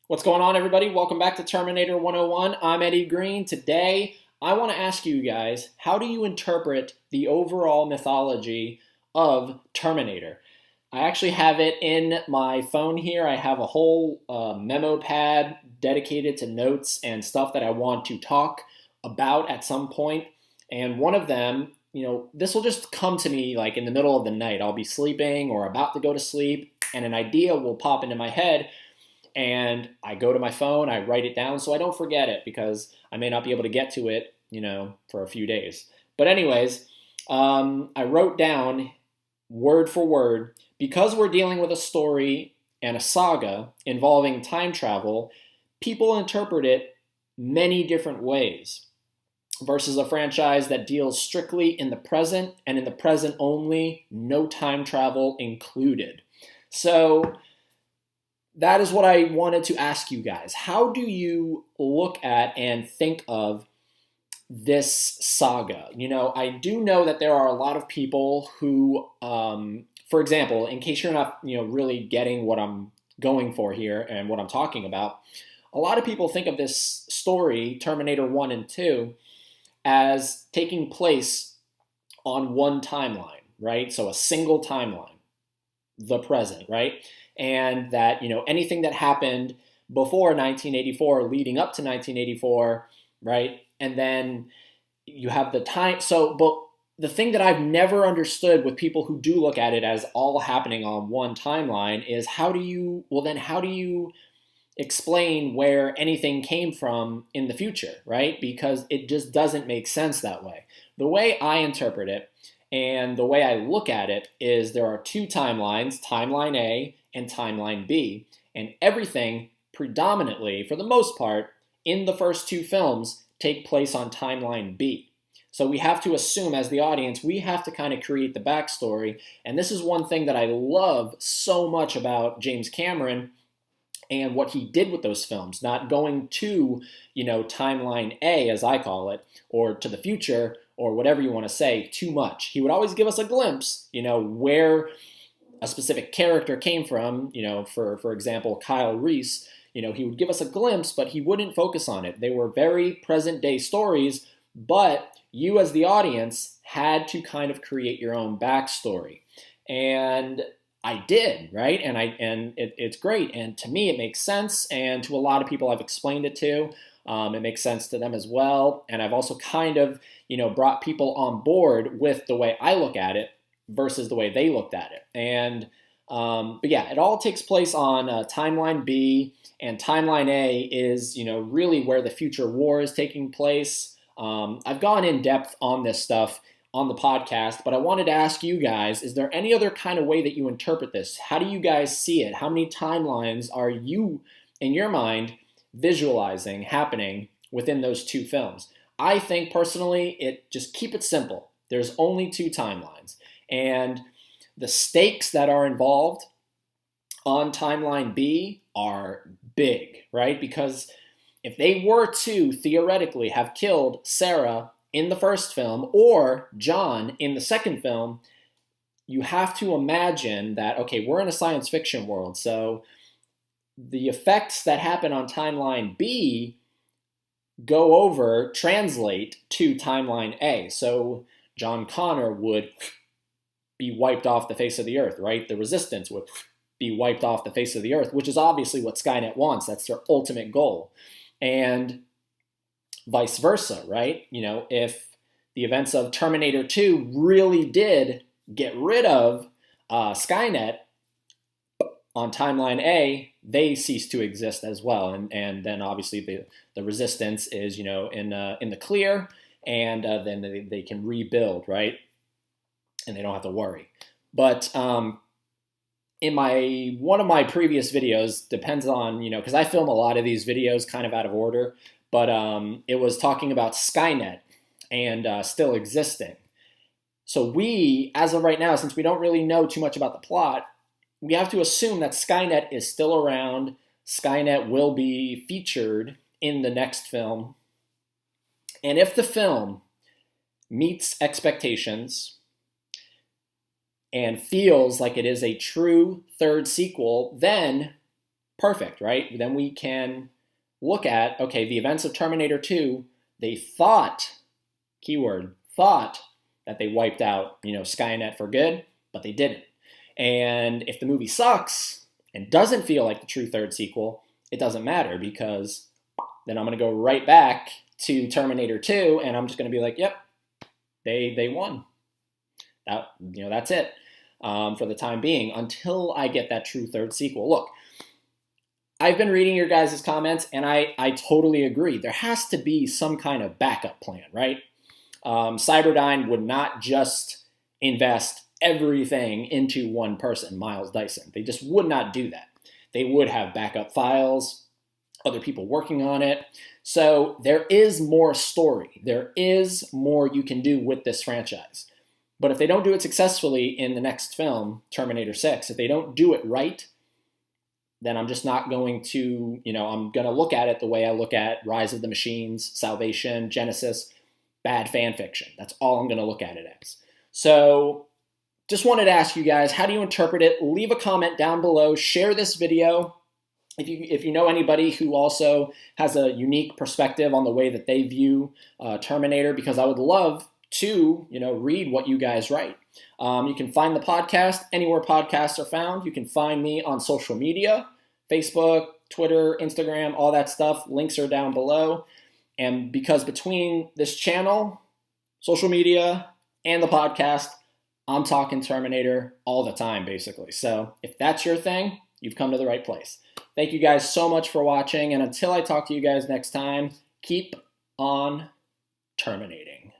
What's going on, everybody? Welcome back to Terminator 101. I'm Eddie Green. Today, I want to ask you guys, how do you interpret the overall mythology of Terminator? I actually have it in my phone here. I have a whole memo pad dedicated to notes and stuff that I want to talk about at some point. And one of them, this will just come to me like in the middle of the night. I'll be sleeping or about to go to sleep, and an idea will pop into my head and I go to my phone, I write it down so I don't forget it because I may not be able to get to it, for a few days. But anyways, I wrote down word for word, because we're dealing with a story and a saga involving time travel, people interpret it many different ways versus a franchise that deals strictly in the present and in the present only, no time travel included. So that is what I wanted to ask you guys. How do you look at and think of this saga? I do know that there are a lot of people who, for example, in case you're not, really getting what I'm going for here and what I'm talking about, a lot of people think of this story, Terminator 1 and 2, as taking place on one timeline, right? So a single timeline, the present, right? And that, anything that happened before 1984 leading up to 1984, right? And then you have the time. So, but the thing that I've never understood with people who do look at it as all happening on one timeline is how do you explain where anything came from in the future, right? Because it just doesn't make sense that way. The way I interpret it and the way I look at it is there are two timelines, timeline A and timeline B, and everything predominantly, for the most part, in the first two films take place on timeline B. So we have to assume as the audience, we have to kind of create the backstory. And this is one thing that I love so much about James Cameron and what he did with those films, not going to, timeline A, as I call it, or to the future, or whatever you want to say, too much. He would always give us a glimpse, where a specific character came from, for example, Kyle Reese, he would give us a glimpse, but he wouldn't focus on it. They were very present day stories, but you as the audience had to kind of create your own backstory. And I did, right? And it's great. And to me, it makes sense. And to a lot of people I've explained it to, it makes sense to them as well. And I've also kind of, brought people on board with the way I look at it versus the way they looked at it. And but yeah, it all takes place on timeline B, and timeline A is, really where the future war is taking place. I've gone in depth on this stuff on the podcast, but I wanted to ask you guys, is there any other kind of way that you interpret this? How do you guys see it? How many timelines are you, in your mind, visualizing happening within those two films? I think personally, just keep it simple. There's only two timelines. And the stakes that are involved on timeline B are big, right? Because if they were to theoretically have killed Sarah in the first film or John in the second film, you have to imagine that, okay, we're in a science fiction world, so the effects that happen on timeline B translate to timeline A. So John Connor would be wiped off the face of the earth, right? The Resistance would be wiped off the face of the earth, which is obviously what Skynet wants. That's their ultimate goal. And vice versa, right? If the events of Terminator 2 really did get rid of Skynet on timeline A, they cease to exist as well. And then obviously the Resistance is, in the clear, and then they can rebuild, right? And they don't have to worry. But in one of my previous videos, depends on, because I film a lot of these videos kind of out of order, but it was talking about Skynet and still existing. So we, as of right now, since we don't really know too much about the plot, we have to assume that Skynet is still around. Skynet will be featured in the next film. And if the film meets expectations and feels like it is a true third sequel, then perfect, right? Then we can look at, okay, the events of Terminator 2, they thought, keyword, thought that they wiped out, Skynet for good, but they didn't. And if the movie sucks and doesn't feel like the true third sequel, it doesn't matter, because then I'm going to go right back to Terminator 2 and I'm just going to be like, yep, they won. That's it for the time being until I get that true third sequel. Look, I've been reading your guys' comments and I totally agree. There has to be some kind of backup plan, right? Cyberdyne would not just invest everything into one person, Miles Dyson. They just would not do that. They would have backup files, other people working on it. So there is more story. There is more you can do with this franchise. But if they don't do it successfully in the next film, Terminator 6, if they don't do it right, then I'm just not going to, I'm going to look at it the way I look at Rise of the Machines, Salvation, Genesis, bad fan fiction. That's all I'm going to look at it as. So just wanted to ask you guys, how do you interpret it? Leave a comment down below. Share this video. If you know anybody who also has a unique perspective on the way that they view Terminator, because I would love to, read what you guys write. You can find the podcast anywhere podcasts are found. You can find me on social media, Facebook, Twitter, Instagram, all that stuff. Links are down below. And because between this channel, social media, and the podcast, I'm talking Terminator all the time, basically. So if that's your thing, you've come to the right place. Thank you guys so much for watching. And until I talk to you guys next time, keep on terminating.